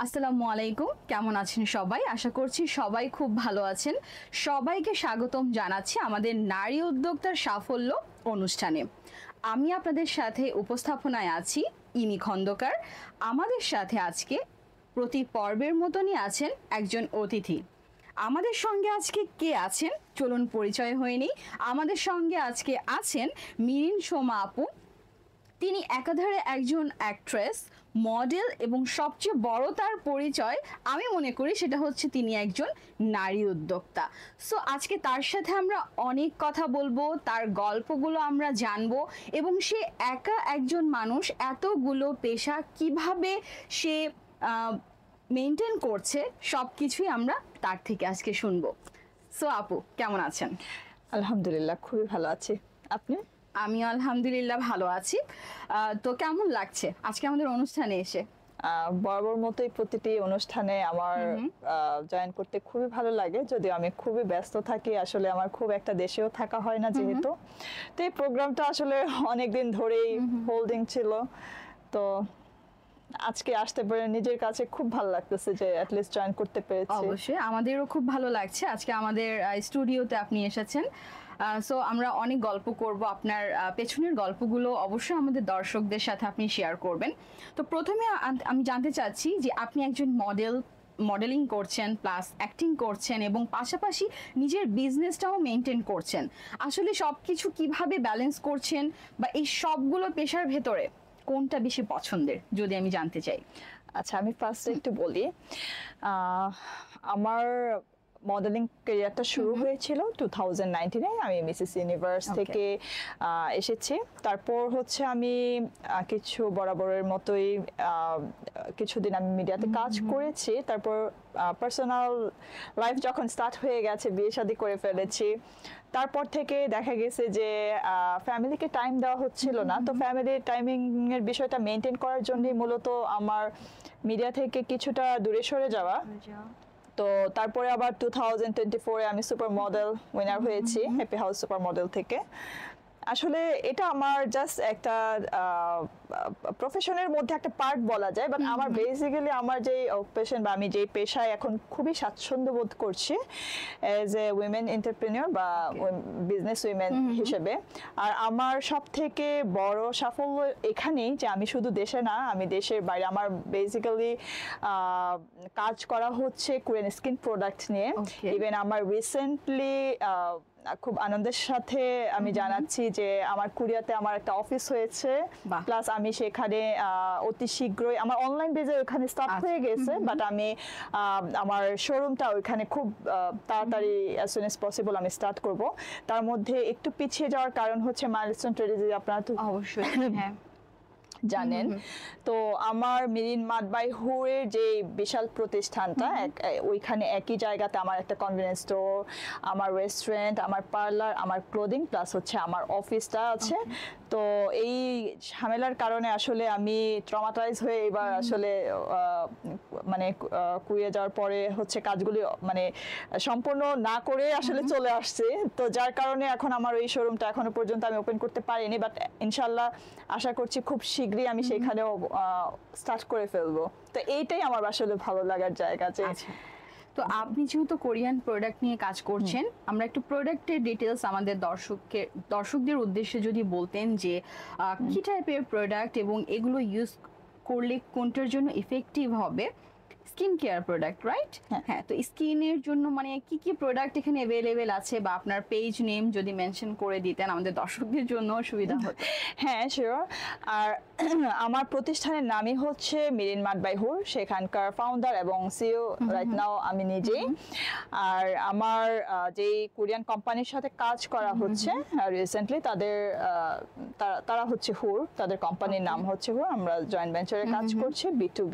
আসসালামু আলাইকুম, কেমন আছেন সবাই? আশা করছি সবাই খুব ভালো আছেন। সবাইকে স্বাগতম জানাচ্ছি আমাদের নারী উদ্যোক্তার সাফল্য অনুষ্ঠানে। আমি আপনাদের সাথে উপস্থাপনায় আছি ইমি খন্দকার। আমাদের সাথে আজকে প্রতি পর্বের মতনই আছেন একজন অতিথি। আমাদের সঙ্গে আজকে কে আছেন চলুন পরিচয় হয়ে নিই। আমাদের সঙ্গে আজকে আছেন মিরিন সোমা আপু। তিনি একাধারে একজন অ্যাক্ট্রেস, মডেল এবং সবচেয়ে বড় তার পরিচয় আমি মনে করি সেটা হচ্ছে তিনি একজন নারী উদ্যোক্তা। সো আজকে তার সাথে আমরা অনেক কথা বলবো, তার গল্পগুলো আমরা জানবো এবং সে একা একজন মানুষ এতগুলো পেশা কিভাবে সে মেনটেন করছে সব কিছুই আমরা তার থেকে আজকে শুনবো। সো আপু কেমন আছেন? আলহামদুলিল্লাহ, খুবই ভালো আছি। আপনি? আমি আলহামদুলিল্লাহ ভালো আছি। তো কেমন লাগছে আজকে আমাদের অনুষ্ঠানে এসে? বরাবর মতোই প্রতিটি অনুষ্ঠানে আমার জয়েন করতে খুবই ভালো লাগে, যদিও আমি খুবই ব্যস্ত থাকি। আসলে আমার খুব একটা দেশেও থাকা হয় না যেহেতু। তো এই প্রোগ্রামটা আসলে অনেকদিন ধরেই হোল্ডিং ছিল, তো আজকে আসতে পেরে নিজের কাছে খুব ভালো লাগতেছে যে অ্যাটলিস্ট জয়েন করতে পেরেছি। অবশ্যই আমাদেরও খুব ভালো লাগছে আজকে আমাদের স্টুডিওতে আপনি এসেছেন। সো আমরা অনেক গল্প করব, আপনার পেছনের গল্পগুলো অবশ্যই আমাদের দর্শকদের সাথে আপনি শেয়ার করবেন। তো প্রথমে আমি জানতে চাচ্ছি যে আপনি একজন মডেলিং করছেন, প্লাস অ্যাক্টিং করছেন এবং পাশাপাশি নিজের বিজনেসটাও মেনটেন করছেন। আসলে সব কিছু কীভাবে ব্যালেন্স করছেন বা এই সবগুলো পেশার ভেতরে কোনটা বেশি পছন্দের যদি আমি জানতে চাই? আচ্ছা, আমি ফার্স্ট একটু বলি। আমার মডেলিং ক্যারিয়ারটা শুরু হয়েছিল 2019-এ। আমি মিসেস ইউনিভার্স থেকে এসেছি। তারপর হচ্ছে আমি কিছু বরাবরের মতোই কিছুদিন আমি মিডিয়াতে কাজ করেছি। তারপর পার্সোনাল লাইফ যখন স্টার্ট হয়ে গেছে, বিয়ে শাদী করে ফেলেছি, তারপর থেকে দেখা গেছে যে ফ্যামিলিকে টাইম দেওয়া হচ্ছিল না। তো ফ্যামিলির টাইমিং এর বিষয়টা মেনটেন করার জন্যই মূলত আমার মিডিয়া থেকে কিছুটা দূরে সরে যাওয়া। তো তারপরে আবার 2024-এ আমি সুপার মডেল উইনার হয়েছি হ্যাপি হাউস সুপার মডেল থেকে। আসলে এটা আমার জাস্ট একটা প্রফেশনের মধ্যে একটা পার্ট বলা যায়, বাট আমার বেসিক্যালি আমার যে অকুপেশন বা আমি যে পেশায় এখন খুবই স্বাচ্ছন্দ্য বোধ করছি এজ এ উইমেন এন্টারপ্রেনিয়র বা বিজনেস উইমেন হিসেবে। আর আমার সব থেকে বড় সাফল্য এখানেই যে আমি শুধু দেশে না, আমি দেশের বাইরে আমার বেসিক্যালি কাজ করা হচ্ছে কোরিয়ান স্কিন প্রোডাক্ট নিয়ে। ইভেন আমার রিসেন্টলি খুব আনন্দের সাথে আমি জানাচ্ছি যে আমার কোরিয়াতে আমার একটা অফিস হয়েছে, প্লাস আমি সেখানে অতি শীঘ্রই আমার অনলাইন বেজে ওখানে স্টার্ট হয়ে গেছে, বাট আমি আমার শোরুমটা ওইখানে খুব তাড়াতাড়ি অ্যাজ সুন অ্যাজ পসিবল আমি স্টার্ট করব। তার মধ্যে একটু পিছিয়ে যাওয়ার কারণ হচ্ছে মাইলস্টোন ট্রেডার্স, আপনারা তো অবশ্যই হ্যাঁ জানেন। তো আমার মিরিন মাড বাই হুরের যে বিশাল প্রতিষ্ঠানটা, ওইখানে একই জায়গাতে আমার একটা কনভেনিয়েন্স স্টোর, আমার রেস্টুরেন্ট, আমার পার্লার, আমার ক্লোদিং প্লাস হচ্ছে আমার অফিসটা আছে। তো এই ঝামেলার কারণে আসলে আমি ট্রমাটাইজ হয়ে এবার আসলে মানে কুড়িয়ে যাওয়ার পরে হচ্ছে কাজগুলি মানে সম্পূর্ণ না করে আসলে চলে আসছে। তো যার কারণে এখন আমার এই শোরুমটা এখনো পর্যন্ত আমি ওপেন করতে পারিনি, বাট ইনশাল্লাহ আশা করছি খুব শীঘ্রই আমি সেখানেও স্টার্ট করে ফেলবো। তো এইটাই আমার আসলে ভালো লাগার জায়গা। যে তো আপনি যেহেতু কোরিয়ান প্রোডাক্ট নিয়ে কাজ করছেন, আমরা একটু প্রোডাক্টের ডিটেলস আমাদের দর্শকদের উদ্দেশ্যে যদি বলতেন যে কি টাইপের প্রোডাক্ট এবং এগুলো ইউজ করলে কোনটার জন্য ইফেক্টিভ হবে। Skin care product, right? হ্যাঁ, তো স্কিনের জন্য মানে কি কি প্রোডাক্ট এখানে অ্যাভেলেবেল আছে বা আপনার পেজ নেম যদি মেনশন করে দিতেন আমাদের দর্শকদের জন্য সুবিধা হতো। হ্যাঁ, শিওর। আর আমার প্রতিষ্ঠানের নামই হচ্ছে মিরিন মাড বাই হুর, সেখানকার ফাউন্ডার এবং সিইও রাইট নাও আমি নিজেই। আর আমার যেই কোরিয়ান কোম্পানির সাথে কাজ করা হচ্ছে রিসেন্টলি, তারা হচ্ছে হুর, তাদের কোম্পানির নাম হচ্ছে হুর। আমরা জয়েন্ট ভেঞ্চারে কাজ করছি, B2B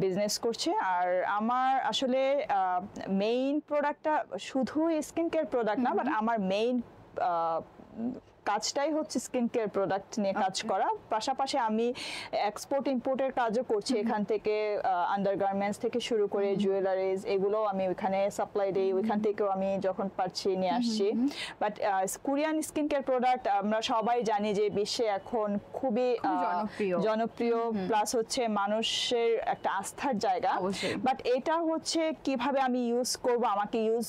বিজনেস করছি। আর আমার আসলে মেইন প্রোডাক্টটা শুধু স্কিন কেয়ার প্রোডাক্ট না, বাট আমার মেইন কাজটাই হচ্ছে স্কিন কেয়ার প্রোডাক্ট নিয়ে কাজ করা। পাশাপাশি আমি এক্সপোর্ট ইম্পোর্টের কাজও করছি, এখান থেকে আন্ডারগার্মেন্টস থেকে শুরু করে জুয়েলারিজ এগুলো আমি ওইখানে সাপ্লাই দিই, ওইখান থেকেও আমি যখন পারছি নিয়ে আসছি। But Korean skin care product আমরা সবাই জানি যে বিশ্বে এখন খুবই জনপ্রিয়, প্লাস হচ্ছে মানুষের একটা আস্থার জায়গা। বাট এটা হচ্ছে কিভাবে আমি ইউজ করব, আমাকে ইউজ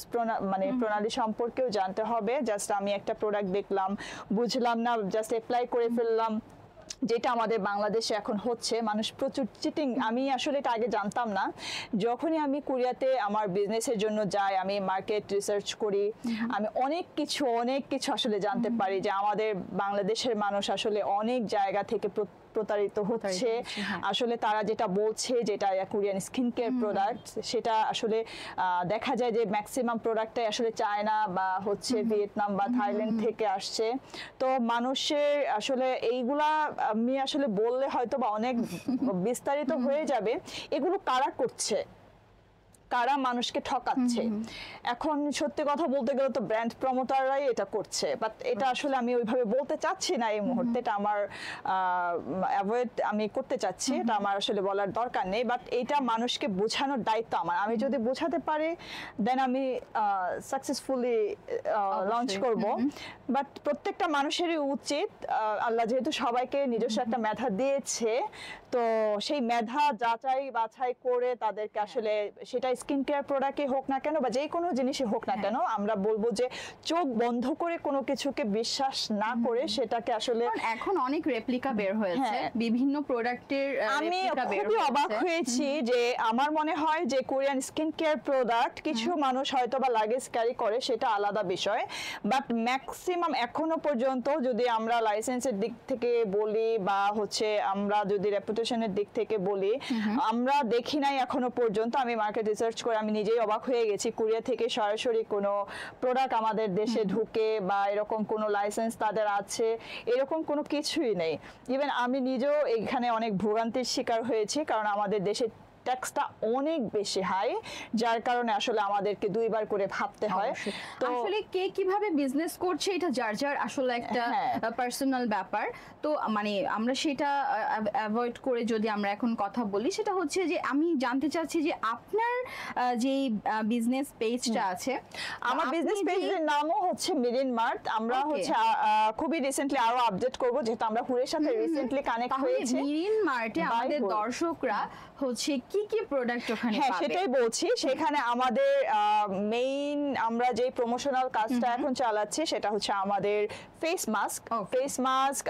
মানে প্রণালী সম্পর্কেও জানতে হবে। জাস্ট আমি একটা প্রোডাক্ট দেখলাম, বুঝলাম না, জাস্ট অ্যাপ্লাই করে ফেললাম, যেটা আমাদের বাংলাদেশে এখন হচ্ছে। মানুষ প্রচুর চিটিং, আমি আসলে এটা আগে জানতাম না। যখনই আমি কোরিয়াতে আমার বিজনেসের জন্য যাই, আমি মার্কেট রিসার্চ করি, আমি অনেক কিছু আসলে জানতে পারি যে আমাদের বাংলাদেশের মানুষ আসলে অনেক জায়গা থেকে প্রতারিত হচ্ছে। আসলে তারা যেটা বলছে, যেটা কোরিয়ান স্কিন কেয়ার প্রোডাক্ট, সেটা আসলে দেখা যায় যে ম্যাক্সিমাম প্রোডাক্টটাই আসলে চায়না বা হচ্ছে ভিয়েতনাম বা থাইল্যান্ড থেকে আসছে। তো মানুষের আসলে এইগুলা আমি আসলে বললে হয়তো বা অনেক বিস্তারিত হয়ে যাবে। এগুলো কারা করছে, কারা মানুষকে ঠকাচ্ছে? এখন সত্যি কথা বলতে গেলে তো ব্র্যান্ড প্রমোটাররাই এটা করছে, বাট এটা আসলে আমি ওইভাবে বলতে চাচ্ছি না এই মুহূর্তে, এটা আমার অ্যাভয়েড আমি করতে চাচ্ছি, এটা আমার আসলে বলার দরকার নেই। বাট এটা মানুষকে বোঝানোর দায়িত্ব আমার, আমি যদি বোঝাতে পারি দেন আমি সাকসেসফুলি লঞ্চ করব। বাট প্রত্যেকটা মানুষেরই উচিত, আল্লাহ যেহেতু সবাইকে নিজস্ব একটা মেধা দিয়েছে, তো সেই মেধা যাচাই বাছাই করে তাদেরকে আসলে, সেটা স্কিন কেয়ার প্রোডাক্টই হোক না কেন বা যে কোনো জিনিসই হোক না কেন, আমরা বলবো যে চোখ বন্ধ করে কোনো কিছুকে বিশ্বাস না করে সেটাকে আসলে, এখন অনেক রেপ্লিকা বের হয়েছে বিভিন্ন প্রোডাক্টের, আমি খুবই অবাক হয়েছি যে আমার মনে হয় যে কোরিয়ান স্কিন কেয়ার প্রোডাক্ট কিছু মানুষ হয়তো বা লাগেজ ক্যারি করে, সেটা আলাদা বিষয়। বাট ম্যাক্সিমাম এখনো পর্যন্ত যদি আমরা লাইসেন্সের দিক থেকে বলি বা হচ্ছে আমরা যদি রেপুটেশনের দিক থেকে বলি, আমরা দেখি নাই এখনো পর্যন্ত। আমি মার্কেট রিসার্চ করে আমি নিজেই অবাক হয়ে গেছি, কোরিয়া থেকে সরাসরি কোনো প্রোডাক্ট আমাদের দেশে ঢুকে বা এরকম কোনো লাইসেন্স তাদের আছে এরকম কোনো কিছুই নেই। ইভেন আমি নিজেও এখানে অনেক ভোগান্তির শিকার হয়েছি, কারণ আমাদের দেশে ট্যাক্সটা অনেক বেশি হাই, যার কারণে আসলে আমাদেরকে দুইবার করে ভাবতে হয়। তো আসলে কে কিভাবে বিজনেস করছে এটা যার যার আসলে একটা পার্সোনাল ব্যাপার। তো মানে আমরা সেটা অ্যাভয়েড করে যদি আমরা এখন কথা বলি, সেটা হচ্ছে যে আমি জানতে চাচ্ছি যে আপনার যে বিজনেস পেজটা আছে, আমার বিজনেস পেজের নামও হচ্ছে মিরিন মার্ট। আমরা হচ্ছে খুবই রিসেন্টলি আরো আপডেট করব, যেহেতু আমরা হুরের সাথে রিসেন্টলি কানেক্ট হয়েছি। মিরিন মার্টে আমাদের দর্শকরা হচ্ছে কি কি প্রোডাক্ট ওখানে পাবে? সেটাই বলছি। সেখানে আমাদের মেইন আমরা যে প্রমোশনাল কাজটা এখন চালাচ্ছি সেটা হচ্ছে আমাদের ফেস মাস্ক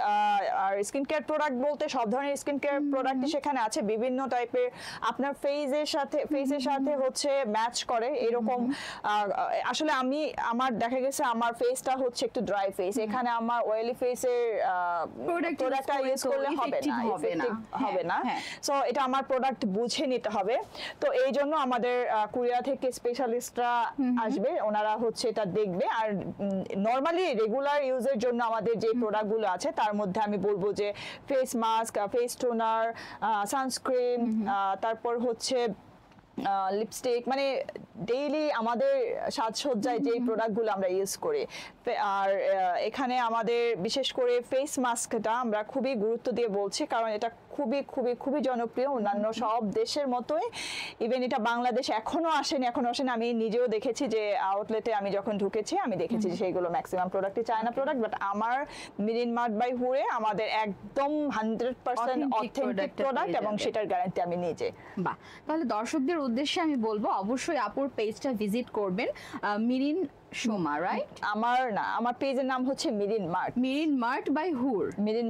আর স্কিন কেয়ার প্রোডাক্ট বলতে সব ধরনের স্কিন কেয়ার প্রোডাক্টই সেখানে আছে, বিভিন্ন টাইপের, আপনার ফেসের সাথে হচ্ছে ম্যাচ করে এরকম। আসলে আমার দেখা গেছে আমার ফেসটা হচ্ছে একটু ড্রাই ফেস, এখানে আমার অয়েলি ফেসের প্রোডাক্টটা ইউজ করলে হবে না। সো এটা আমার প্রোডাক্ট বুঝে নিতে হবে। তো এই জন্য আমাদের কোরিয়া থেকে স্পেশালিস্টরা আসবে, ওনারা হচ্ছে এটা দেখবে। আর নরমালি রেগুলার ইউজের জন্য আমাদের যে প্রোডাক্টগুলো আছে তার মধ্যে আমি বলবো যে face mask, face toner, sunscreen, তারপর হচ্ছে লিপস্টিক, মানে ডেইলি আমাদের সাজসজ্জায় যে প্রোডাক্টগুলো আমরা ইউজ করি। আর এখানে আমাদের বিশেষ করে ফেস মাস্কটা আমরা খুবই গুরুত্ব দিয়ে বলছি, কারণ এটা খুবই খুবই খুবই জনপ্রিয় অন্যান্য সব দেশের মতোই। ইভেন এটা বাংলাদেশ এখনো আসেনি। আমি নিজেও দেখেছি যে আউটলেটে আমি যখন ঢুকেছি আমি দেখেছি যে সেইগুলো ম্যাক্সিমাম প্রোডাক্টই চায়না প্রোডাক্ট, বাট আমার মিরিন মার্ট বাই হুরে আমাদের একদম 100% অথেন্টিক প্রোডাক্ট এবং সেটার গ্যারান্টি আমি নিজে। বাহ, তাহলে দর্শকদের উদ্দেশ্যে আমি বলবো অবশ্যই আপুর পেজটা ভিজিট করবেন, মিরিন সোমা, রাইট? আমার পেজের নাম হচ্ছে মিরিন মার্ট বাই হুর। মিরিন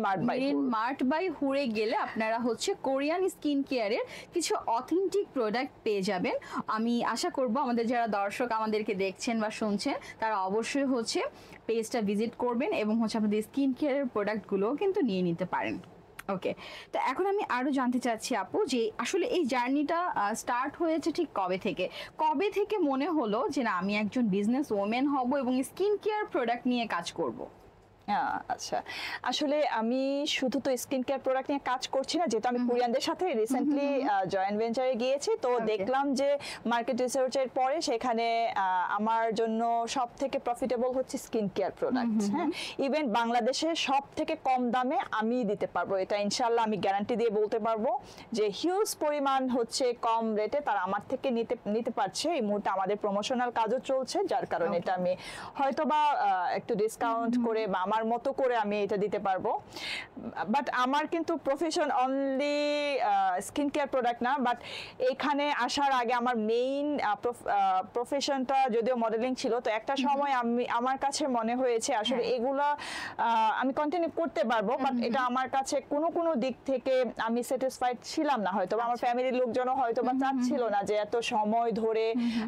মার্ট বাই হুরে গেলে আপনারা হচ্ছে কোরিয়ান স্কিন কেয়ারের কিছু অথেন্টিক প্রোডাক্ট পেয়ে যাবেন। আমি আশা করব আমাদের যারা দর্শক আমাদেরকে দেখছেন বা শুনছেন তারা অবশ্যই হচ্ছে পেজটা ভিজিট করবেন এবং হচ্ছে আপনাদের স্কিন কেয়ারের প্রোডাক্টগুলোও কিন্তু নিয়ে নিতে পারেন। ওকে, তো এখন আমি আরো জানতে চাচ্ছি আপু যে আসলে এই জার্নিটা স্টার্ট হয়েছে ঠিক কবে থেকে মনে হলো যে না আমি একজন বিজনেস ওমেন হব এবং স্কিন কেয়ার প্রোডাক্ট নিয়ে কাজ করব? আচ্ছা, আসলে আমি শুধু তো স্কিন কেয়ার প্রোডাক্ট নিয়ে কাজ করছি না, যেহেতু আমি কোরিয়ানদের সাথে রিসেন্টলি জয়েন্ট ভেঞ্চারে গিয়েছি, তো দেখলাম যে মার্কেট রিসার্চের পরে সেখানে আমার জন্য সব থেকে প্রফিটেবল হচ্ছে স্কিন কেয়ার প্রোডাক্ট। হ্যাঁ, ইভেন বাংলাদেশে সব থেকে কম দামে আমি দিতে পারবো, এটা ইনশাল্লাহ আমি গ্যারান্টি দিয়ে বলতে পারবো যে হিউজ পরিমাণ হচ্ছে কম রেটে তারা আমার থেকে নিতে পারছে। এই মুহূর্তে আমাদের প্রমোশনাল কাজও চলছে, যার কারণে এটা আমি হয়তোবা একটু ডিসকাউন্ট করে বা আমার মতো করে আমি এটা দিতে পারবো। বাট আমার কিন্তু profession only skin care product না, বাট এখানে আসার আগে আমার মেইন প্রফেশনটা যদিও মডেলিং ছিল, তো একটা সময় আমার কাছে মনে হয়েছে আসলে এগুলা আমি কন্টিনিউ করতে পারবো, বাট এটা আমার কাছে কোনো দিক থেকে আমি স্যাটিসফাইড ছিলাম না, হয়তো আমার ফ্যামিলির লোকজনও হয়তো বা চাচ্ছিল না যে এত সময় ধরে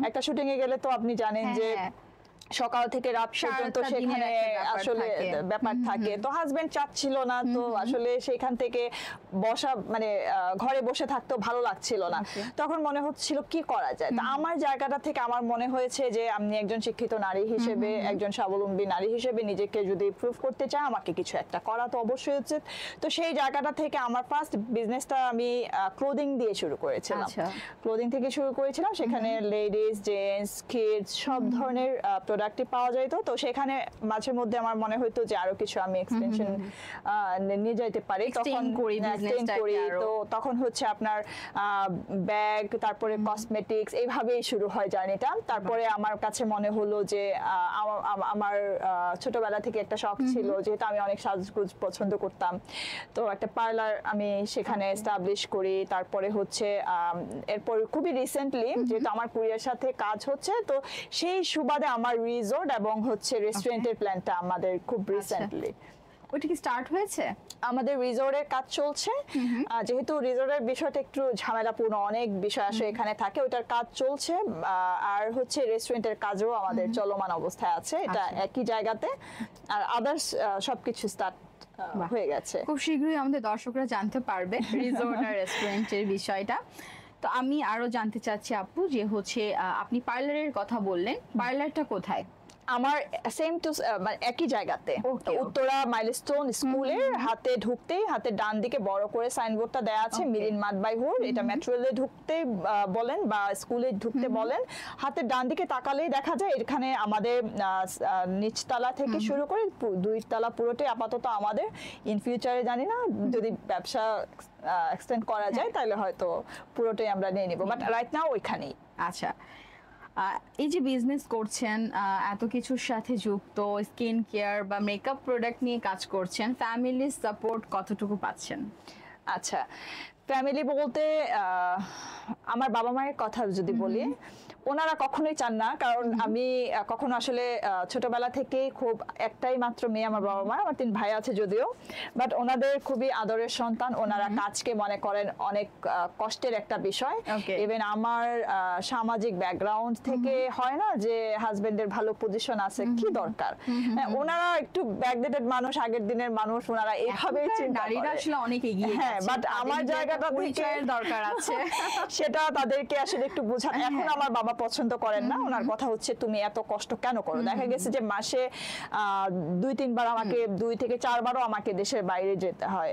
একটা শুটিং এ গেলে তো আপনি জানেন যে সকাল থেকে রাত পর্যন্ত সেখানে আসলে ব্যাপার থাকে, তো হাজবেন্ড চাচ্ছিল না, তো আসলে সেখান থেকে বসা মানে ঘরে বসে থাকতেও ভালো লাগছিল না। তখন মনে হচ্ছিল কি করা যায়, তো আমার জায়গাটা থেকে আমার মনে হয়েছে যে আমি একজন শিক্ষিত নারী হিসেবে, একজন স্বাবলম্বী নারী হিসেবে নিজেকে যদি প্রুভ করতে চাই, আমাকে কিছু একটা করা তো অবশ্যই উচিত। তো সেই জায়গাটা থেকে আমার ফার্স্ট বিজনেসটা আমি ক্লোদিং দিয়ে শুরু করেছিলাম। ক্লোদিং থেকে শুরু করেছিলাম, সেখানে লেডিস, জেন্টস, কিডস সব ধরনের প্রোডাক্টই পাওয়া যেত। তো সেখানে মাঝে মধ্যে আমার মনে হইতো যে আরো কিছু আমি এক্সটেনশন নিয়ে যাইতে পারি, তখন করি। তো তখন হচ্ছে আপনার ব্যাগ, তারপরে কসমেটিক্স, এইভাবেই শুরু হয় জার্নিটা। তারপরে আমার কাছে মনে হলো যে আমার ছোটবেলা থেকে একটা শখ ছিল, যেহেতু আমি অনেক সাজগোজ পছন্দ করতাম, তো একটা পার্লার আমি সেখানে এস্টাবলিশ করি। তারপরে হচ্ছে এরপর খুবই রিসেন্টলি যেহেতু আমার কুরিয়ার সাথে কাজ হচ্ছে, তো সেই সুবাদে আমার রিসোর্ট এবং হচ্ছে রেস্টুরেন্টের প্ল্যানটা আমাদের খুব রিসেন্টলি। ওটা কি স্টার্ট হয়েছে? আমাদের রিসোর্টের কাজ চলছে, যেহেতু রিসোর্টের বিষয়টা একটু ঝামেলাপূর্ণ, অনেক বিষয় আসে এখানে থাকে, ওটার কাজ চলছে। আর হচ্ছে রেস্টুরেন্টের কাজও আমাদের চলমান অবস্থায় আছে, এটা একই জায়গাতে। আর আদার্স সবকিছু স্টার্ট হয়ে গেছে। খুব শীঘ্রই আমাদের দর্শকরা জানতে পারবে রিসোর্ট আর রেস্টুরেন্টের বিষয়টা। তো আমি আরো জানতে চাচ্ছি আপু, যে হচ্ছে আপনি পার্লারের কথা বললেন, পার্লারটা কোথায়? আমার সেম টু মানে একই জায়গাতে, উত্তরা মাইলস্টোন স্কুলের হাতে ঢুকতেই হাতে ডান দিকে বড় করে সাইনবোর্ডটা দেওয়া আছে, মিলিন মাড বাই হুড। এটা মেট্রো রেলে ঢুকতে বলেন বা স্কুলে ঢুকতে বলেন, হাতে ডান দিকে তাকালেই দেখা যায় এখানে আমাদের নিচতলা থেকে শুরু করে 2 তলা পুরোটাই আপাতত আমাদের। ইন ফিউচারে জানি না, যদি ব্যবসা এক্সটেন্ড করা যায় তাহলে হয়তো পুরোটাই আমরা নিয়ে নিব, বাট রাইট নাও ওইখানেই। আচ্ছা, এই যে বিজনেস করছেন, এত কিছুর সাথে যুক্ত, স্কিন কেয়ার বা মেকআপ প্রোডাক্ট নিয়ে কাজ করছেন, ফ্যামিলির সাপোর্ট কতটুকু পাচ্ছেন? আচ্ছা, ফ্যামিলি বলতে আমার বাবা মায়ের কথা যদি বলি, ওনারা কখনোই চান না, কারণ আমি কখনো আসলে ছোটবেলা থেকে খুব একটাই মাত্র মেয়ে আমার বাবা মা, আমার 3 ভাই আছে যদিও, বাট ওনাদের খুবই আদরের সন্তান। ওনারা কাজকে মনে করেন অনেক কষ্টের একটা বিষয়। ইভেন আমার সামাজিক ব্যাকগ্রাউন্ড থেকে হয় না যে হাজবেন্ডের ভালো পজিশন আছে, কি দরকার, ওনারা একটু ব্যাকডেটেড মানুষ, আগের দিনের মানুষ, ওনারা এইভাবে চিন্তা করে। নারীরা আসলে অনেক এগিয়ে গেছে, হ্যাঁ, বাট আমার জায়গাটা থেকে দরকার আছে সেটা তাদেরকে আসলে একটু বোঝানো। এখন আমার বাবা পছন্দ করেন না, ওনার কথা হচ্ছে তুমি এত কষ্ট কেন করো। দেখা গেছে যে মাসে 2-3 বার আমাকে 2 থেকে 4 বারও আমাকে দেশের বাইরে যেতে হয়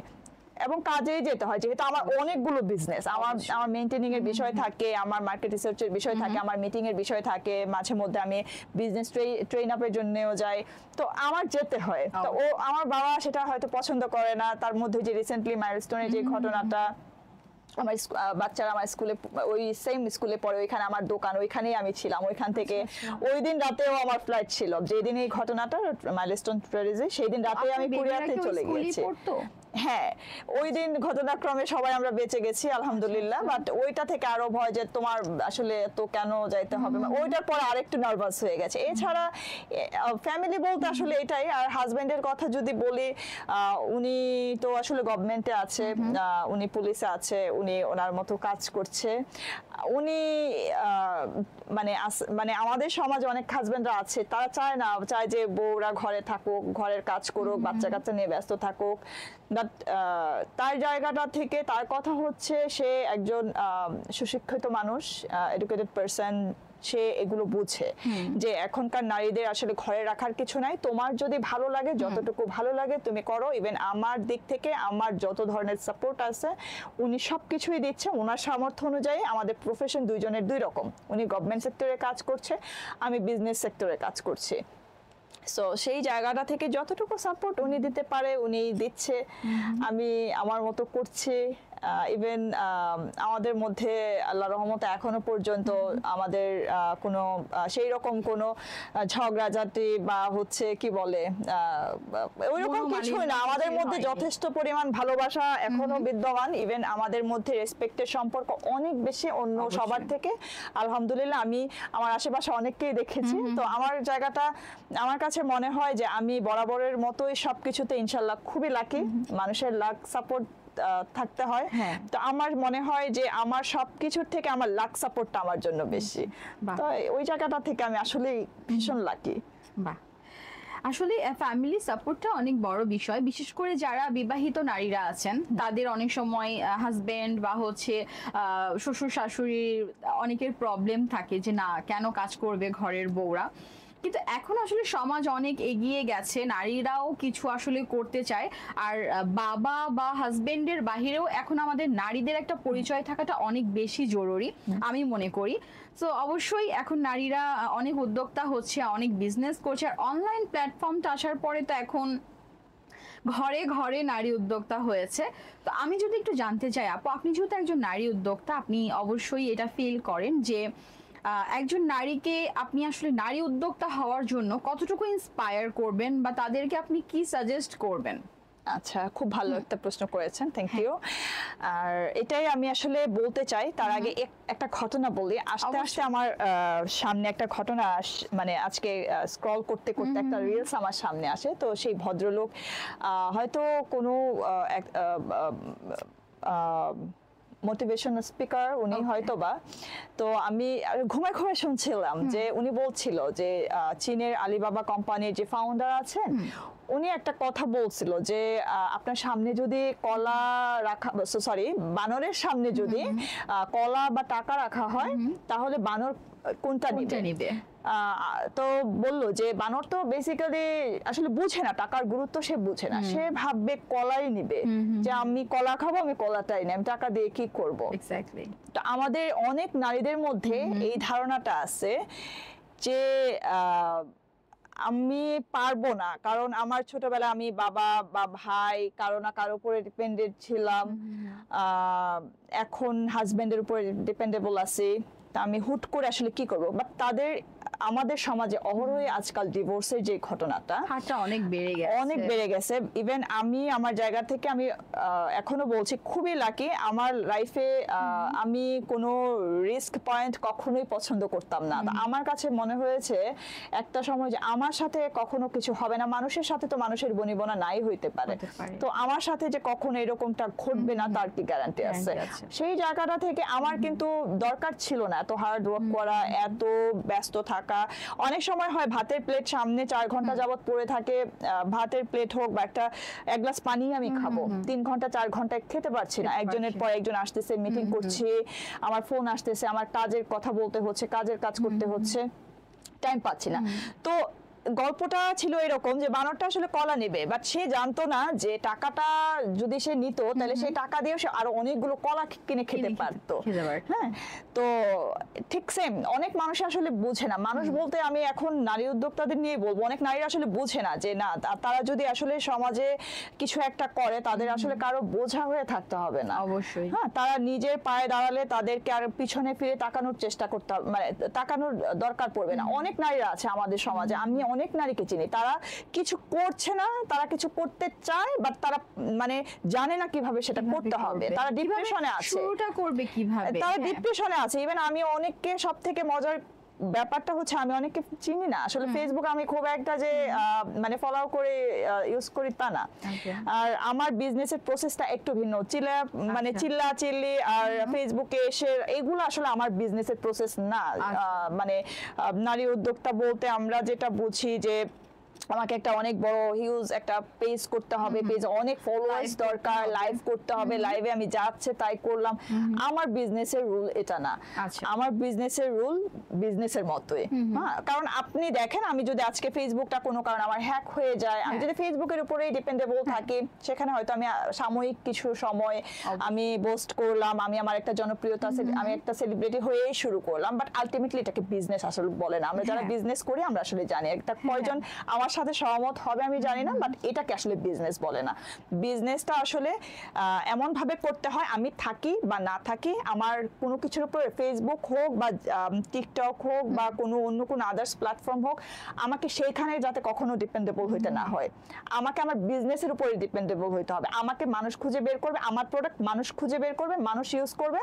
এবং কাজেই যেতে হয়, যেহেতু আমার অনেকগুলো বিজনেস, আমার মেইনটেনিং এর বিষয় থাকে, আমার মার্কেট রিসার্চের বিষয় থাকে, আমার মিটিং এর বিষয় থাকে, মাঝে মধ্যে আমি বিজনেস ট্রেন আপের জন্যও যাই, তো আমার যেতে হয়। তো আমার বাবা সেটা হয়তো পছন্দ করে না। তার মধ্যে যে রিসেন্টলি মাইলস্টোনের যে ঘটনাটা, আমার বাচ্চারা আমার স্কুলে, ওই সেম স্কুলে পড়ে, ওইখানে আমার দোকান, ওইখানেই আমি ছিলাম। ওইখান থেকে ওই দিন রাতেও আমার ফ্লাইট ছিল, যেদিন এই ঘটনাটা মাইলস্টোন ট্যুরিজে, সেই দিন রাতে আমি কুরিয়াতে চলে গিয়েছি। হ্যাঁ, ওই দিন ঘটনাক্রমে সবাই আমরা বেঁচে গেছি আলহামদুলিল্লাহ, বাট ওইটা থেকে আরো ভয় যে তোমার আসলে তো কেন যাইতে হবে, ওইটার পর আরেকটু নার্ভাস হয়ে গেছে। এছাড়া ফ্যামিলি বলতে আসলে এটাই। আর হাজবেন্ডের কথা যদি বলি, উনি তো আসলে গভর্নমেন্টে আছে, উনি পুলিশে আছে, উনি ওনার মতো কাজ করছে। উনি মানে আমাদের সমাজে অনেক হাজবেন্ডরা আছে, তারা চায় যে বউরা ঘরে থাকুক, ঘরের কাজ করুক, বাচ্চা কাচ্চা নিয়ে ব্যস্ত থাকুক, বাট বাট তার জায়গাটা থেকে তার কথা হচ্ছে সে একজন সুশিক্ষিত মানুষ, এডুকেটেড পারসন, সে এগুলো বুঝে যে এখনকার নারীদের আসলে ঘরে রাখার কিছু নাই, তোমার যদি ভালো লাগে, যতটুকু ভালো লাগে তুমি করো। ইভেন আমার দিক থেকে আমার যত ধরনের সাপোর্ট আছে উনি সবকিছুই দিচ্ছে ওনার সামর্থ্য অনুযায়ী। আমাদের প্রফেশন দুইজনের দুই রকম, উনি গভর্নমেন্ট সেক্টরে কাজ করছে, আমি বিজনেস সেক্টরে কাজ করছি। সো সেই জায়গাটা থেকে যতটুকু সাপোর্ট উনি দিতে পারে উনি দিচ্ছে, আমি আমার মতো করছি। ইভেন আমাদের মধ্যে আল্লাহ রহমতে এখনো পর্যন্ত আমাদের কোনো সেই রকম কোনো ঝগড়াঝাটি বা হচ্ছে কি বলে ওইরকম কিছু না, আমাদের মধ্যে যথেষ্ট পরিমাণ ভালোবাসা এখনো বিদ্যমান। ইভেন আমাদের মধ্যে রেসপেক্টের সম্পর্ক অনেক বেশি অন্য সবার থেকে, আলহামদুলিল্লাহ। আমি আমার আশেপাশে অনেককেই দেখেছি, তো আমার জায়গাটা আমার কাছে মনে হয় যে আমি বরাবরের মতোই সবকিছুতে ইনশাল্লাহ খুবই লাকি। মানুষের লাক সাপোর্ট থাকতে হয়, তো আমার মনে হয় যে আমার সবকিছুর থেকে আমার লাক সাপোর্টটা আমার জন্য বেশি, তো ওই জায়গাটা থেকে আমি আসলে ভীষণ লাকি। বাহ, আসলে ফ্যামিলি সাপোর্টটা অনেক বড় বিষয়, বিশেষ করে যারা বিবাহিত নারীরা আছেন তাদের অনেক সময় হাজবেন্ড বা হচ্ছে শ্বশুর শাশুড়ির অনেকের প্রবলেম থাকে যে না কেন কাজ করবে ঘরের বউরা। কিন্তু এখন আসলে সমাজ অনেক এগিয়ে গেছে, নারীরাও কিছু আসলে করতে চায়। আর বাবা বা হাজবেন্ডের বাহিরেও এখন আমাদের নারীদের একটা পরিচয় থাকাটা অনেক বেশি জরুরি আমি মনে করি। তো অবশ্যই এখন নারীরা অনেক উদ্যোক্তা হচ্ছে, অনেক বিজনেস করছে। আর অনলাইন প্ল্যাটফর্মটা আসার পরে তো এখন ঘরে ঘরে নারী উদ্যোক্তা হয়েছে। তো আমি যদি একটু জানতে চাই আপু, আপনি যেহেতু একজন নারী উদ্যোক্তা, আপনি অবশ্যই এটা ফিল করেন যে একজন নারীকে আপনি আসলে নারী উদ্যোক্তা হওয়ার জন্য কতটুকু ইন্সপায়ার করবেন বা তাদেরকে আপনি কি সাজেস্ট করবেন? আচ্ছা, খুব ভালো একটা প্রশ্ন করেছেন, থ্যাংক ইউ। আর এটাই আমি আসলে বলতে চাই। তার আগে একটা ঘটনা বলি। আস্তে আস্তে আমার সামনে একটা ঘটনা মানে আজকে স্ক্রল করতে করতে একটা রিলস আমার সামনে আসে। তো সেই ভদ্রলোক হয়তো কোনো মোটিভেশনাল স্পিকার উনি হয়তো বা, তো আমি ঘুমায় ঘুমায় শুনছিলাম যে উনি বলছিল যে চীনের আলিবাবা কোম্পানির যে ফাউন্ডার আছেন উনি একটা কথা বলছিল যে আপনার সামনে যদি কলা রাখা, সরি বানরের সামনে যদি কলা বা টাকা রাখা হয় তাহলে বানর কোনটা নিবে? তো বললো যে বানর তো বেসিক্যালি আসলে বুঝে না, টাকার গুরুত্ব সে বুঝে না, সে ভাববে কলাই নিবে, যে আমি কলা খাবো, আমি কলাটাই নেই, আমি টাকা দিয়ে কি করবো। তো আমাদের অনেক নারীদের মধ্যে এই ধারণাটা আছে যে আমি পারবো না, কারণ আমার ছোটবেলা আমি বাবা বা ভাই কারো না কারো উপরে ডিপেন্ডেন্ট ছিলাম, এখন হাজবেন্ডের উপরে ডিপেন্ডেবল আছি, তা আমি হুট করে আসলে কি করবো। বাট তাদের আমাদের সমাজে অহরহই আজকাল ডিভোর্সের যে ঘটনাটা অনেক বেড়ে গেছে। ইভেন আমি আমার জায়গা থেকে আমি এখনো বলছি খুবই লাকি। আমার লাইফে আমি কোনো রিস্ক পয়েন্ট কখনোই পছন্দ করতাম না। আমার কাছে মনে হয়েছে একটা সময় যে আমার সাথে কখনো কিছু হবে না, মানুষের সাথে তো মানুষের বনিবনা নাই হইতে পারে, তো আমার সাথে যে কখনো এরকমটা ঘটবে না তার কি গ্যারান্টি আছে। সেই জায়গাটা থেকে আমার কিন্তু দরকার ছিল না এত হার্ড ওয়ার্ক করা, এত ব্যস্ত থাকা। অনেক সময় হয় ভাতের প্লেট সামনে 4 ঘন্টা যাবত পড়ে থাকে, ভাতের প্লেট হোক বা এক গ্লাস পানি আমি খাবো, 3 ঘন্টা 4 ঘন্টা খেতে পারছি না, একজনের পর একজন আসতেছে, মিটিং করছি, আমার ফোন আসতেছে, আমার কাজের কথা বলতে হচ্ছে, কাজের কাজ করতে হচ্ছে, টাইম পাচ্ছি না। তো গল্পটা ছিল এরকম যে বানরটা আসলে কলা নেবে, বাট সে জানতো না যে টাকাটা যদি সে নিত তাহলে সেই টাকা দিয়ে সে আরো অনেকগুলো কলা কিনে খেতে পারতো। হ্যাঁ, তো ঠিক সেম অনেক মানুষ আসলে বুঝে না। মানুষ বলতে আমি এখন নারী উদ্যোক্তাদের নিয়ে বলবো, অনেক নারীরা আসলে বুঝে না যে না তারা যদি আসলে সমাজে কিছু একটা করে তাদের আসলে কারো বোঝা হয়ে থাকতে হবে না। অবশ্যই হ্যাঁ, তারা নিজের পায়ে দাঁড়ালে তাদেরকে আর পিছনে ফিরে তাকানোর চেষ্টা করতে হবে, মানে তাকানোর দরকার পড়বে না। অনেক নারীরা আছে আমাদের সমাজে, আমি অনেক নারীকে চিনি, তারা কিছু করছে না, তারা কিছু করতে চায় বাট তারা মানে জানে না কিভাবে সেটা করতে হবে, তারা ডিপ্রেশনে আছে, শুরুটা করবে কিভাবে, তারা ডিপ্রেশনে আছে। ইভেন আমি অনেককে, সব থেকে মজার ব্যাপারটা হচ্ছে আমি অনেককে চিনি না আসলে। ফেসবুক আমি খুব একটা যে মানে ফলো করে ইউজ করি তা না। আর আমার বিজনেসের প্রসেসটা একটু ভিন্ন, মানে চিল্লা চিল্লি আর ফেসবুকে এসে এগুলো আসলে আমার বিজনেসের প্রসেস না। মানে নারী উদ্যোক্তা বলতে আমরা যেটা বুঝি যে আমাকে একটা অনেক বড় হিউজ একটা পেজ করতে হবে, পেজে অনেক ফলোয়ার্স দরকার, লাইভ করতে হবে, লাইভে আমি যাচ্ছে তাই করলাম। আমার বিজনেসের রুল এটা না। আমার বিজনেসের রুল বিজনেসের মতোই। হ্যাঁ, কারণ আপনি দেখেন আমি যদি আজকে ফেসবুকটা কোনো কারণে আমার হ্যাক হয়ে যায়, আমি যদি ফেসবুকের উপরেই ডিপেন্ডেবল থাকি, সেখানে হয়তো আমি সাময়িক কিছু সময় আমি পোস্ট করলাম, আমি আমার একটা জনপ্রিয়তা, আমি একটা সেলিব্রিটি হয়েই শুরু করলাম, বাট আলটিমেটলি এটাকে বিজনেস আসলে বলে না। আমরা যারা বিজনেস করি আমরা আসলে জানি, একটা কয়জন আমার সাথে সহমত হবে আমি জানি না, বাট এটাকে আসলে বিজনেস বলে না। বিজনেসটা আসলে এমন ভাবে করতে হয়, আমি থাকি বা না থাকি, আমার কোনো কিছুর উপর ফেসবুক হোক বা টিকটক হোক বা কোনো অন্য কোনো আদার্স প্ল্যাটফর্ম হোক, আমাকে সেইখানে যাতে কখনো ডিপেন্ডেবল হইতে না হয়। আমাকে আমার বিজনেসের উপরে ডিপেন্ডেবল হইতে হবে। আমাকে মানুষ খুঁজে বের করবে, আমার প্রোডাক্ট মানুষ খুঁজে বের করবে, মানুষ ইউজ করবে।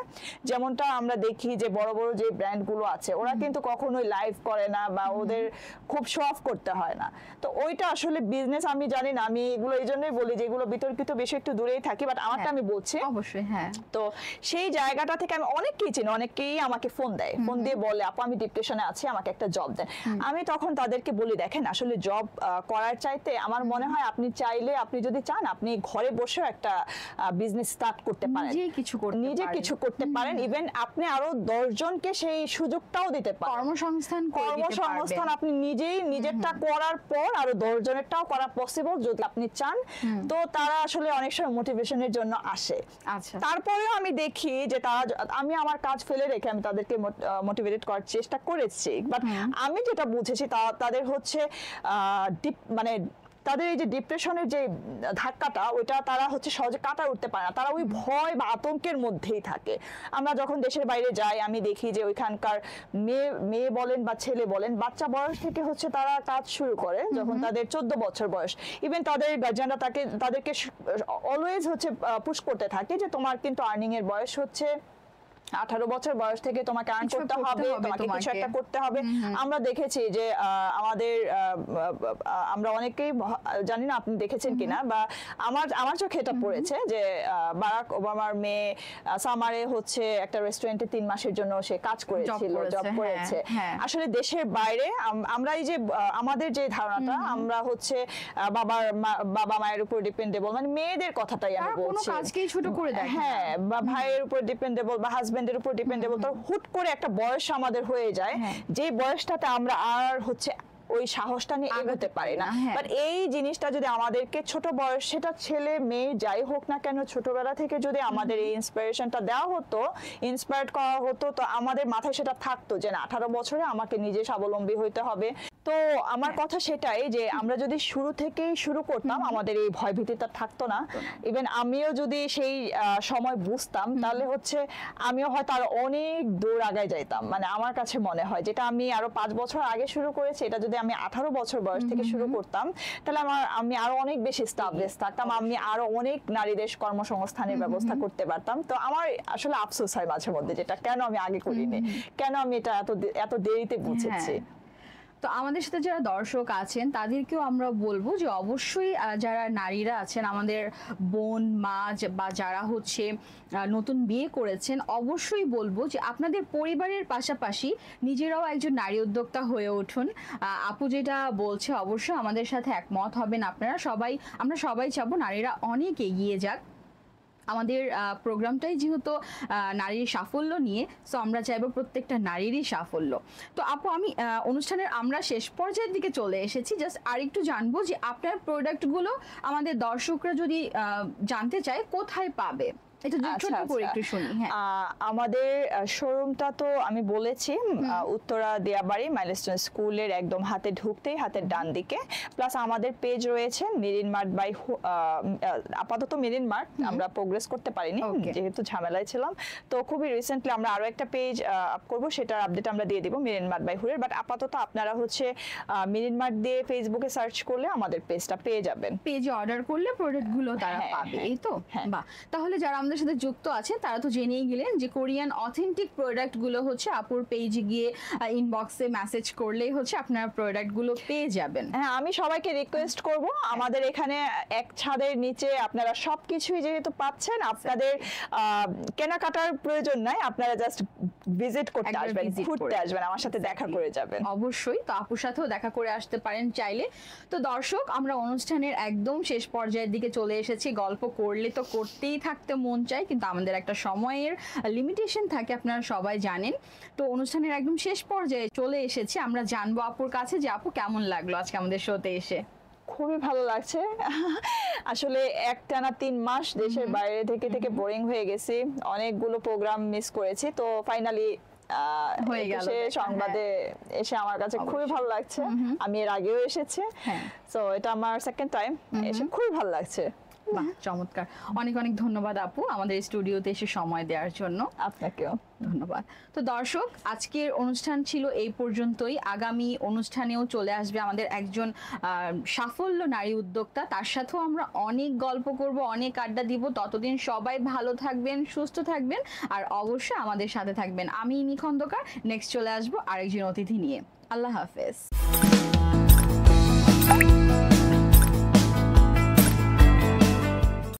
যেমনটা আমরা দেখি যে বড় বড় যে ব্র্যান্ডগুলো আছে ওরা কিন্তু কখনোই লাইভ করে না বা ওদের খুব শো অফ করতে হয় না। তো ওইটা আসলে বিজনেস আমি জানি না, আমি এগুলো এই জন্যই বলি যে এগুলো বিতর্কিত বেশি একটু দূরেই থাকি, বাট আমারটা আমি বলছি অবশ্যই। হ্যাঁ, তো সেই জায়গাটা থেকে আমি অনেককেই চিনি, অনেকেই আমাকে ফোন দেয়, ফোন দিয়ে বলে আপু আমি ডিপ্রেশনে আছি, আমাকে একটা জব দেন। আমি তখন তাদেরকে বলি দেখেন আসলে জব করার চাইতে আমার মনে হয় আপনি চাইলে, আপনি যদি চান আপনি ঘরে বসেও একটা বিজনেস স্টার্ট করতে পারেন, নিজে কিছু করতে পারেন। ইভেন আপনি আরো 10 জনকে সেই সুযোগটাও দিতে পারেন, কর্মসংস্থান আপনি নিজেই নিজেরটা করার পর আরো 10 জনেরটাও করা পসিবল যদি আপনি চান। তো তারা আসলে অনেক সময় মোটিভেশনের জন্য আসে। তারপরেও আমি দেখি যে তারা, আমি আমার কাজ ফেলে রেখে আমি তাদেরকে মোটিভেটেড করার চেষ্টা করেছি, বাট আমি যেটা বুঝেছি তাদের হচ্ছে মানে তাদের এই যে ডিপ্রেশনের যে ধাক্কাটা ওইটা তারা হচ্ছে সহজে কাটা উঠতে পারে না, তারা ওই ভয় বা আতঙ্কের মধ্যেই থাকে। আমরা যখন দেশের বাইরে যাই আমি দেখি যে ওইখানকার মেয়ে বলেন বা ছেলে বলেন, বাচ্চা বয়স থেকে হচ্ছে তারা কাজ শুরু করে যখন তাদের 14 বছর বয়স। ইভেন তাদের গার্জিয়ানরা তাদেরকে অলওয়েজ হচ্ছে পুশ করতে থাকে যে তোমার কিন্তু আর্নিং এর বয়স হচ্ছে 18 বছর বয়স থেকে তোমাকে আর্ন করতে হবে, তোমাকে কিছু একটা করতে হবে। আমরা দেখেছি যে আমাদের আমরা অনেকেই, জানি না আপনি দেখেছেন কিনা, বা আমার চোখে এটা পড়েছে যে বারাক ওবামার মেয়ে সামারে হচ্ছে একটা রেস্টুরেন্টে 3 মাসের জন্য সে কাজ করেছিল, জব করেছে। আসলে দেশের বাইরে আমরা এই যে আমাদের যে ধারণাটা, আমরা হচ্ছে বাবা মায়ের উপর ডিপেন্ডেবল, মানে মেয়েদের কথাটাই আমি বলছি, কাজকেই ছোট করে দেখে, হ্যাঁ, বা ভাইয়ের উপর ডিপেন্ডেবল বা হাজবেন্ডের উপর ডিপেন্ডেবল। তো হুট করে একটা বয়স আমাদের হয়ে যায়, যে বয়সটাতে আমরা আর হচ্ছে ওই সাহসটা নিয়ে এগোতে পারি না। বাট এই জিনিসটা যদি আমাদেরকে ছোট বয়স, সেটা ছেলে মেয়ে যাই হোক না কেন, ছোটবেলা থেকে যদি আমাদের এই ইন্সপিরেশনটা দেওয়া হতো, ইন্সপায়ার্ড করা হতো, তো আমাদের মাথায় সেটা থাকতো যে না 18 বছরে আমাকে নিজে স্বাবলম্বী হইতে হবে। তো আমার কথা সেটাই যে আমরা যদি শুরু থেকেই শুরু করতাম, আমাদের এই ভয় ভীতিটা থাকতো না। ইভেন আমিও যদি সেই সময় বুঝতাম, তাহলে হচ্ছে আমিও হয়তো আরো অনেক দূর আগায় যাইতাম। মানে আমার কাছে মনে হয় যেটা আমি আরো 5 বছর আগে শুরু করেছি, এটা যদি আমি 18 বছর বয়স থেকে শুরু করতাম, তাহলে আমি আরো অনেক বেশি স্টাবলিশ থাকতাম, আমি আরো অনেক নারীদের কর্মসংস্থানের ব্যবস্থা করতে পারতাম। তো আমার আসলে আফসোস হয় মাঝে মধ্যে, যেটা কেন আমি আগে করিনি, কেন আমি এটা এত দেরিতে বুঝেছি। তো আমাদের সাথে যারা দর্শক আছেন তাদেরকেও আমরা বলবো যে অবশ্যই যারা নারীরা আছেন, আমাদের বোন মা বা যারা হচ্ছে নতুন বিয়ে করেছেন, অবশ্যই বলবো যে আপনাদের পরিবারের পাশাপাশি নিজেরাও একজন নারী উদ্যোক্তা হয়ে উঠুন। আপু যেটা বলছে অবশ্যই আমাদের সাথে একমত হবেন আপনারা সবাই। আমরা সবাই চাবো নারীরা অনেক এগিয়ে যাক। আমাদের প্রোগ্রামটাই যেহেতু নারীর সাফল্য নিয়ে, সো আমরা চাইবো প্রত্যেকটা নারীরই সাফল্য। তো আপু আমি অনুষ্ঠানের আমরা শেষ পর্যায়ের দিকে চলে এসেছি, জাস্ট আরেকটু জানবো যে আপনার প্রোডাক্টগুলো আমাদের দর্শকরা যদি জানতে চায় কোথায় পাবে, এটা ছোট করে একটু শুনি। হ্যাঁ, আমাদের শোরুমটা তো আমি বলেছি উত্তরা দিয়াবাড়ি মাইলস্টোন স্কুলের একদম হাতে ঢুকতেই হাতের ডান দিকে। প্লাস আমাদের পেজ রয়েছে মেরিন মার্ট বাই, আপাতত মেরিন মার্ট, আমরা প্রোগ্রেস করতে পারিনি যেহেতু ঝামেলায় ছিলাম। তো খুবই রিসেন্টলি আমরা আরো একটা পেজ আপ করব, সেটার আপডেট আমরা দিয়ে দিব মেরিন মার্ট বাই হুরের। বাট আপাতত আপনারা হচ্ছে মেরিন মার্ট দিয়ে ফেসবুকে সার্চ করলে আমাদের পেজটা পেয়ে যাবেন। পেজে অর্ডার করলে প্রোডাক্টগুলো তারা পাবে, এই তো? বাহ, তাহলে যারা আমাদের সাথে যুক্ত আছে তারা তো জেনেই গেলেন যে কোরিয়ান অথেন্টিক প্রোডাক্টগুলো হচ্ছে আপুর পেজে গিয়ে ইনবক্সে মেসেজ করলেই হচ্ছে আপনারা প্রোডাক্টগুলো পেয়ে যাবেন। হ্যাঁ, আমি সবাইকে রিকোয়েস্ট করব, আমাদের এখানে এক ছাদের নিচে আপনারা সবকিছুই যেহেতু পাচ্ছেন, আপনাদের কেনাকাটার প্রয়োজন নাই, আপনারা জাস্ট ভিজিট করতে একবার আসবেন, visit ঘুরতে করে। আসবেন, আমার সাথে দেখা করে যাবেন। অবশ্যই, তো আপুর সাথেও দেখা করে আসতে পারেন চাইলে। তো দর্শক, আমরা অনুষ্ঠানের একদম শেষ পর্যায়ের দিকে চলে এসেছি। গল্প করলে তো করতেই থাকতে মন চায়, কিন্তু আমাদের একটা সময়ের লিমিটেশন থাকে, আপনারা সবাই জানেন। তো অনুষ্ঠানের একদম শেষ পর্যায়ে চলে এসেছি। আমরা জানবো আপুর কাছে যে আপু কেমন লাগলো আজকে আমাদের শোতে এসে। খুবই ভালো লাগছে। আসলে একটানা 3 মাস দেশের বাইরে থেকে বোরিং হয়ে গেছি, অনেকগুলো প্রোগ্রাম মিস করেছি, তো ফাইনালি হয়ে গেল দেখা, সংবাদে এসে আমার কাছে খুবই ভালো লাগছে। আমি এর আগেও এসেছি, হ্যাঁ। তো এটা আমার সেকেন্ড টাইম, এসে খুবই ভালো লাগছে। বাহ, চমৎকার। অনেক অনেক ধন্যবাদ আপু আমাদের স্টুডিওতে এসে সময় দেওয়ার জন্য। আপনাকেও ধন্যবাদ। তো দর্শক, আজকের অনুষ্ঠান ছিল এই পর্যন্তই। আগামী অনুষ্ঠানেও চলে আসবে আমাদের একজন সাফল্য নারী উদ্যোক্তা, তার সাথেও আমরা অনেক গল্প করব, অনেক আড্ডা দিব। ততদিন সবাই ভালো থাকবেন, সুস্থ থাকবেন, আর অবশ্যই আমাদের সাথে থাকবেন। আমি ইমি খন্দকার, নেক্সট চলে আসবো আরেকজন অতিথি নিয়ে। আল্লাহ হাফেজ।